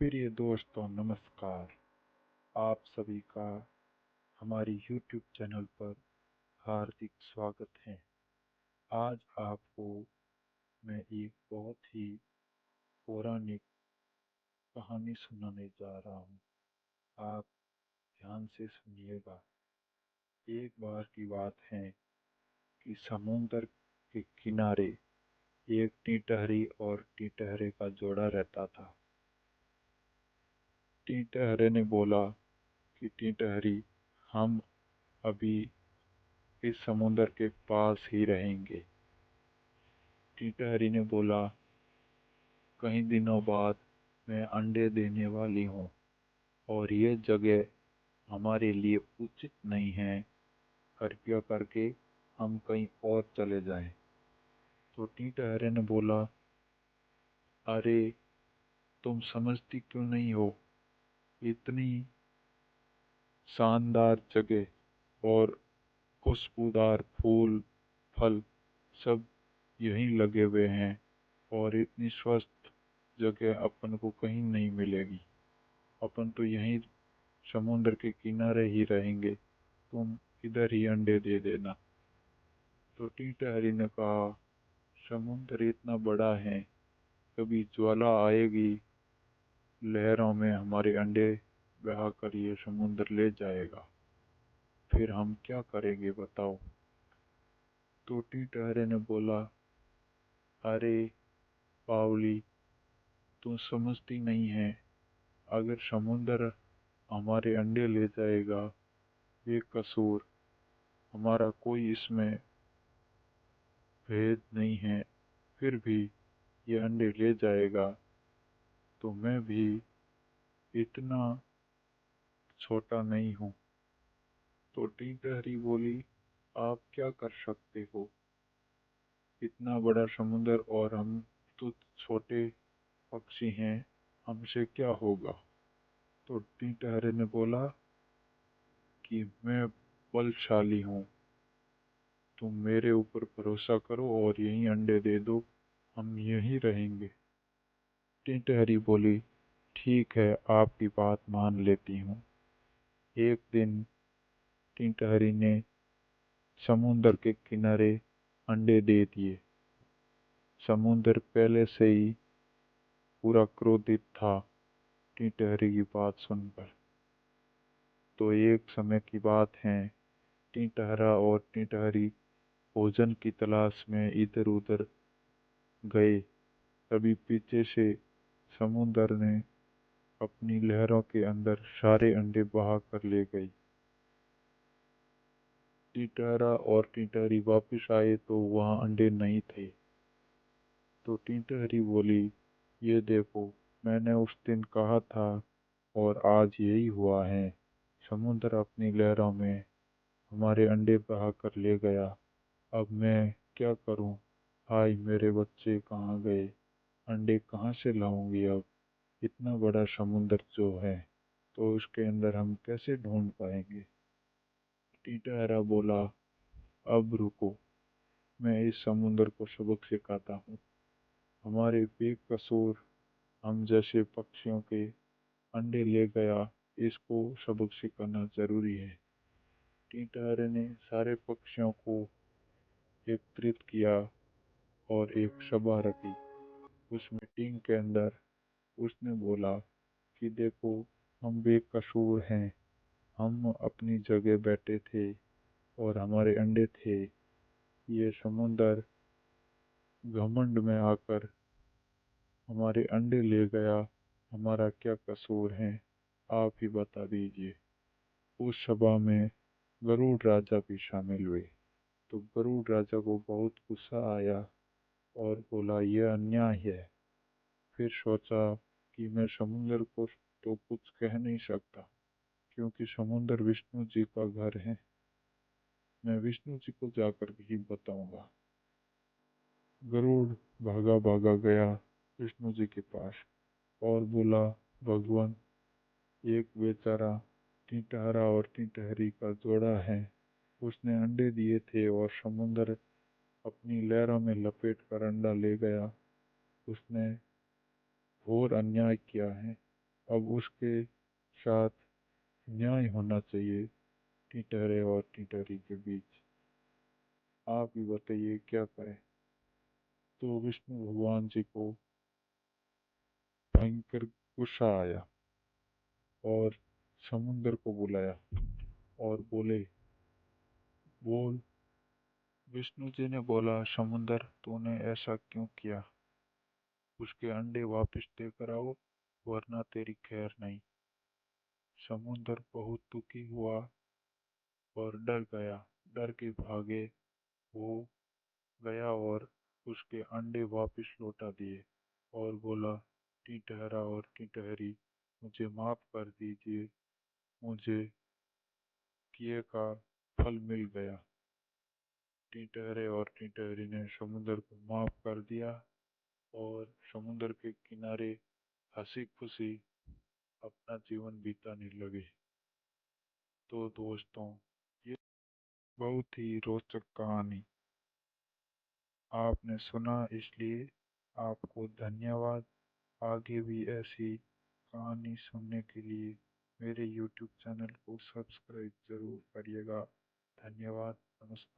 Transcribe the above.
प्रिय दोस्तों नमस्कार। आप सभी का हमारी YouTube चैनल पर हार्दिक स्वागत है। आज आपको मैं एक बहुत ही पौराणिक कहानी सुनाने जा रहा हूँ। आप ध्यान से सुनिएगा। एक बार की बात है कि समुद्र के किनारे एक टिटहरी और टिटहरे का जोड़ा रहता था। टिटहरे ने बोला कि टिटहरी, हम अभी इस समुद्र के पास ही रहेंगे। टिटहरी ने बोला, कई दिनों बाद मैं अंडे देने वाली हूँ और ये जगह हमारे लिए उचित नहीं है। कृपया करके हम कहीं और चले जाएं। तो टिटहरे ने बोला, अरे तुम समझती क्यों नहीं हो? इतनी शानदार जगह और खुशबूदार फूल फल सब यहीं लगे हुए हैं और इतनी स्वस्थ जगह अपन को कहीं नहीं मिलेगी। अपन तो यहीं समुद्र के किनारे ही रहेंगे। तुम इधर ही अंडे दे देना। तो टिटहरी ने कहा, समुद्र इतना बड़ा है, कभी ज्वाला आएगी, लहरों में हमारे अंडे बहा कर ये समुद्र ले जाएगा। फिर हम क्या करेंगे बताओ? तो टिटहरे ने बोला, अरे बावली, तुम समझती नहीं है। अगर समुद्र हमारे अंडे ले जाएगा, ये कसूर हमारा कोई इसमें भेद नहीं है, फिर भी ये अंडे ले जाएगा, तो मैं भी इतना छोटा नहीं हूँ। तो टिटहरी बोली, आप क्या कर सकते हो? इतना बड़ा समुद्र और हम तो छोटे पक्षी हैं, हमसे क्या होगा? तो टिटहरे ने बोला कि मैं बलशाली हूँ, तुम मेरे ऊपर भरोसा करो और यहीं अंडे दे दो, हम यहीं रहेंगे। टिटहरी बोली, ठीक है, आपकी बात मान लेती हूँ। एक दिन टिटहरी ने समुद्र के किनारे अंडे दे दिए। समुद्र पहले से ही पूरा क्रोधित था टिटहरी की बात सुनकर। तो एक समय की बात है, टिटहरा और टिटहरी भोजन की तलाश में इधर उधर गए। तभी पीछे से समुद्र ने अपनी लहरों के अंदर सारे अंडे बहा कर ले गई। टिटहरा और टिटहरी वापस आए तो वहां अंडे नहीं थे। तो टिटहरी बोली, ये देखो, मैंने उस दिन कहा था और आज यही हुआ है। समुद्र अपनी लहरों में हमारे अंडे बहा कर ले गया। अब मैं क्या करूं? हाय मेरे बच्चे कहाँ गए? अंडे कहाँ से लाऊंगी अब? इतना बड़ा समुद्र जो है, तो उसके अंदर हम कैसे ढूंढ पाएंगे? टिटहरा बोला, अब रुको, मैं इस समुद्र को सबक सिखाता हूँ। हमारे बेकसूर हम जैसे पक्षियों के अंडे ले गया, इसको सबक सिखाना जरूरी है। टिटहरे ने सारे पक्षियों को एकत्रित किया और एक सभा रखी। उस मीटिंग के अंदर उसने बोला कि देखो, हम बेकसूर हैं, हम अपनी जगह बैठे थे और हमारे अंडे थे। ये समुंदर घमंड में आकर हमारे अंडे ले गया, हमारा क्या कसूर है? आप ही बता दीजिए। उस सभा में गरुड़ राजा भी शामिल हुए। तो गरुड़ राजा को बहुत गुस्सा आया और बोला, यह अन्याय है। फिर सोचा कि मैं समुंदर को तो कुछ कह नहीं सकता, क्योंकि समुंदर विष्णु जी का घर है। मैं विष्णु जी को जाकर ही बताऊंगा। गरुड़ भागा भागा गया विष्णु जी के पास और बोला, भगवान, एक बेचारा टिटहरा और टिटहरी का जोड़ा है, उसने अंडे दिए थे और समुंदर अपनी लहरों में लपेट कर अंडा ले गया। उसने घोर अन्याय किया है। अब उसके साथ न्याय होना चाहिए टिटहरे और टिटहरी के बीच। आप ही बताइए क्या करें। तो विष्णु भगवान जी को भयंकर गुस्सा आया और समुंदर को बुलाया और बोले, बोल। विष्णु जी ने बोला, समुंदर तूने ऐसा क्यों किया? उसके अंडे वापस देकर आओ वरना तेरी खैर नहीं। समुंदर बहुत दुखी हुआ और डर गया। डर के भागे वो गया और उसके अंडे वापस लौटा दिए और बोला, टिटहरा और टिटहरी मुझे माफ कर दीजिए, मुझे किए का फल मिल गया। टिटहरे और टिटहरी ने समुद्र को माफ कर दिया और समुद्र के किनारे हंसी खुशी अपना जीवन बिताने लगे। तो दोस्तों, ये बहुत ही रोचक कहानी आपने सुना, इसलिए आपको धन्यवाद। आगे भी ऐसी कहानी सुनने के लिए मेरे YouTube चैनल को सब्सक्राइब जरूर करिएगा। धन्यवाद। नमस्कार।